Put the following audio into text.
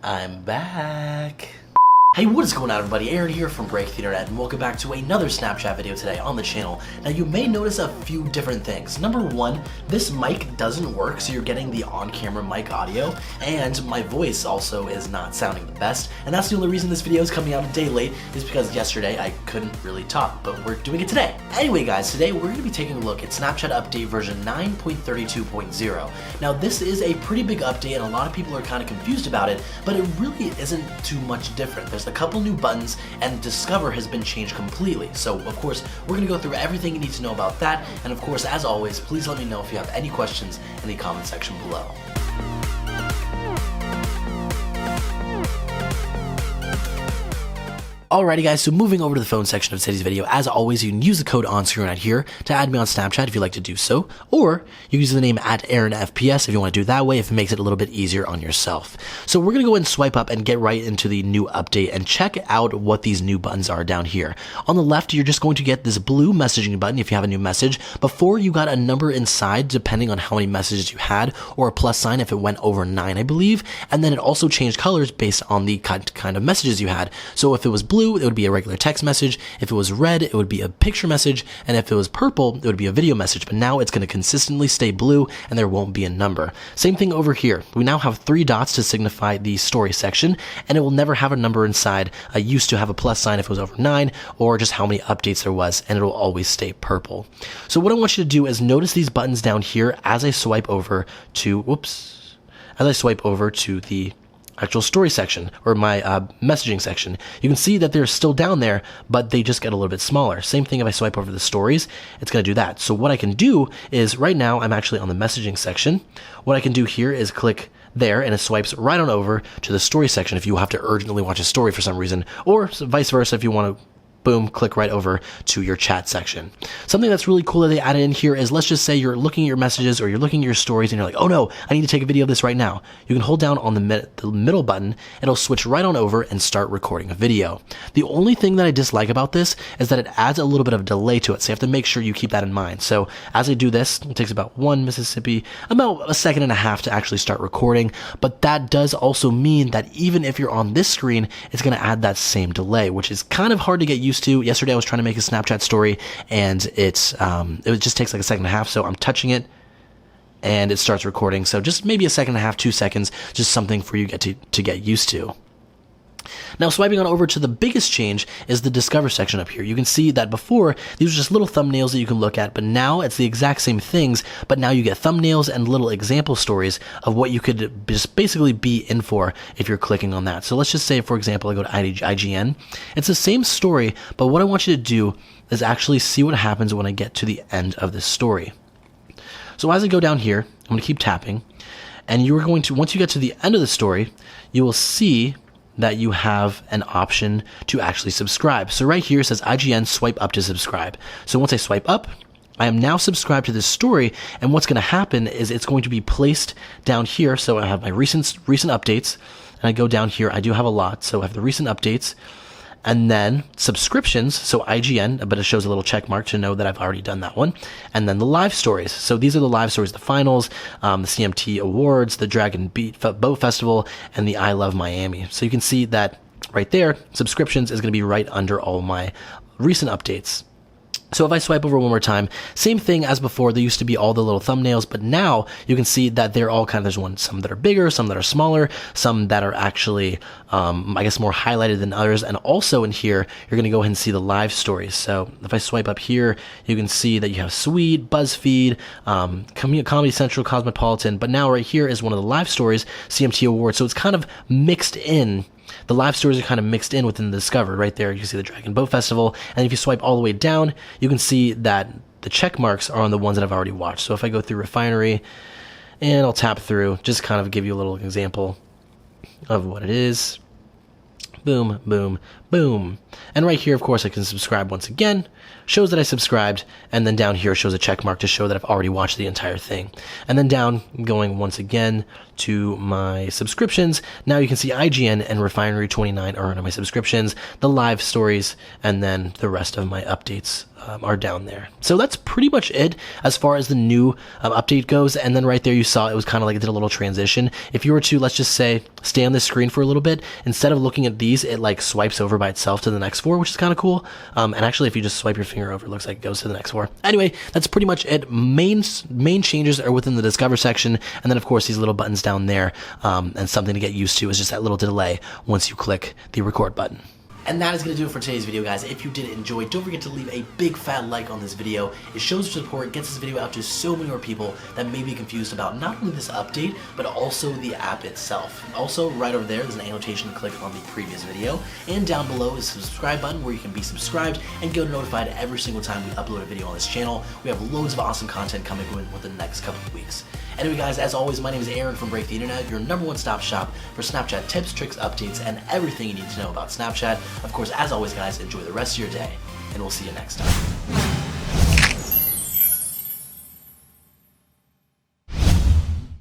I'm back. Hey, what is going on, everybody? Aaron here from Break the Internet, and welcome back to another Snapchat video today on the channel. Now, you may notice a few different things. Number one, this mic doesn't work, so you're getting the on-camera mic audio, and my voice also is not sounding the best, and that's the only reason this video is coming out a day late, is because yesterday I couldn't really talk, but we're doing it today. Anyway, guys, today we're going to be taking a look at Snapchat update version 9.32.0. Now, this is a pretty big update, and a lot of people are kind of confused about it, but it really isn't too much different. There's a couple new buttons, and Discover has been changed completely. So, of course, we're going to go through everything you need to know about that, and of course, as always, please let me know if you have any questions in the comment section below. Alrighty guys, so moving over to the phone section of today's video, as always, you can use the code on screen right here to add me on Snapchat if you'd like to do so, or you can use the name @AaronFPS if you want to do it that way, if it makes it a little bit easier on yourself. So we're going to go ahead and swipe up and get right into the new update and check out what these new buttons are down here. On the left, you're just going to get this blue messaging button if you have a new message. Before, you got a number inside depending on how many messages you had, or a plus sign if it went over 9, I believe, and then it also changed colors based on the kind of messages you had. So if it was blue, it would be a regular text message. If it was red, it would be a picture message. And if it was purple, it would be a video message. But now it's going to consistently stay blue and there won't be a number. Same thing over here. We now have 3 dots to signify the story section, and it will never have a number inside. I used to have a plus sign if it was over 9, or just how many updates there was, and it'll always stay purple. So what I want you to do is notice these buttons down here as I swipe over to, the actual story section, or my messaging section. You can see that they're still down there, but they just get a little bit smaller. Same thing if I swipe over the stories, it's going to do that. So what I can do is, right now I'm actually on the messaging section. What I can do here is click there, and it swipes right on over to the story section if you have to urgently watch a story for some reason, or vice versa if you want to boom, click right over to your chat section. Something that's really cool that they added in here is, let's just say you're looking at your messages or you're looking at your stories and you're like, oh no, I need to take a video of this right now. You can hold down on the middle button, it'll switch right on over and start recording a video. The only thing that I dislike about this is that it adds a little bit of delay to it, so you have to make sure you keep that in mind. So as I do this, it takes about about 1.5 seconds to actually start recording, but that does also mean that even if you're on this screen, it's going to add that same delay, which is kind of hard to get used to. Yesterday I was trying to make a Snapchat story, and it just takes like 1.5 seconds, so I'm touching it and it starts recording. So just maybe 1.5 seconds, 2 seconds, just something for you to get used to. Now, swiping on over to the biggest change is the Discover section up here. You can see that before, these were just little thumbnails that you can look at, but now it's the exact same things, but now you get thumbnails and little example stories of what you could just basically be in for if you're clicking on that. So let's just say, for example, I go to IGN. It's the same story, but what I want you to do is actually see what happens when I get to the end of this story. So as I go down here, I'm going to keep tapping, and you're going to, once you get to the end of the story, you will see that you have an option to actually subscribe. So right here it says IGN swipe up to subscribe. So once I swipe up, I am now subscribed to this story, and what's going to happen is it's going to be placed down here. So I have my recent updates, and I go down here. I do have a lot, so I have the recent updates, and then subscriptions, so IGN, but it shows a little check mark to know that I've already done that one, and then the live stories. So these are the live stories, the finals, the CMT Awards, the Dragon Boat Festival, and the I Love Miami. So you can see that right there, subscriptions is going to be right under all my recent updates. So if I swipe over one more time, same thing as before. There used to be all the little thumbnails, but now you can see that they're all kind of, there's some that are bigger, some that are smaller, some that are actually, I guess, more highlighted than others. And also in here, you're going to go ahead and see the live stories. So if I swipe up here, you can see that you have Sweet, BuzzFeed, Comedy Central, Cosmopolitan, but now right here is one of the live stories, CMT Awards. So it's kind of mixed in. The live stories are kind of mixed in within the Discover. Right there, you can see the Dragon Boat Festival, and if you swipe all the way down, you can see that the check marks are on the ones that I've already watched. So if I go through Refinery, and I'll tap through, just kind of give you a little example of what it is. Boom, boom, boom. And right here, of course, I can subscribe once again. Shows that I subscribed, and then down here shows a check mark to show that I've already watched the entire thing. And then down, going once again to my subscriptions, now you can see IGN and Refinery 29 are under my subscriptions, the live stories, and then the rest of my updates are down there. So that's pretty much it as far as the new update goes. And then right there you saw it was kind of like it did a little transition. If you were to, let's just say, stay on this screen for a little bit, instead of looking at these, it like swipes over by itself to the next 4, which is kind of cool. And actually, if you just swipe your finger over, it looks like it goes to the next 4. Anyway, that's pretty much it. Main changes are within the Discover section, and then of course these little buttons down there, and something to get used to is just that little delay once you click the record button. And that is going to do it for today's video, guys. If you did enjoy, don't forget to leave a big fat like on this video. It shows your support, gets this video out to so many more people that may be confused about not only this update, but also the app itself. Also, right over there, there's an annotation to click on the previous video. And down below is a subscribe button where you can be subscribed and get notified every single time we upload a video on this channel. We have loads of awesome content coming in within the next couple of weeks. Anyway, guys, as always, my name is Aaron from Break the Internet, your #1 stop shop for Snapchat tips, tricks, updates, and everything you need to know about Snapchat. Of course, as always, guys, enjoy the rest of your day, and we'll see you next time.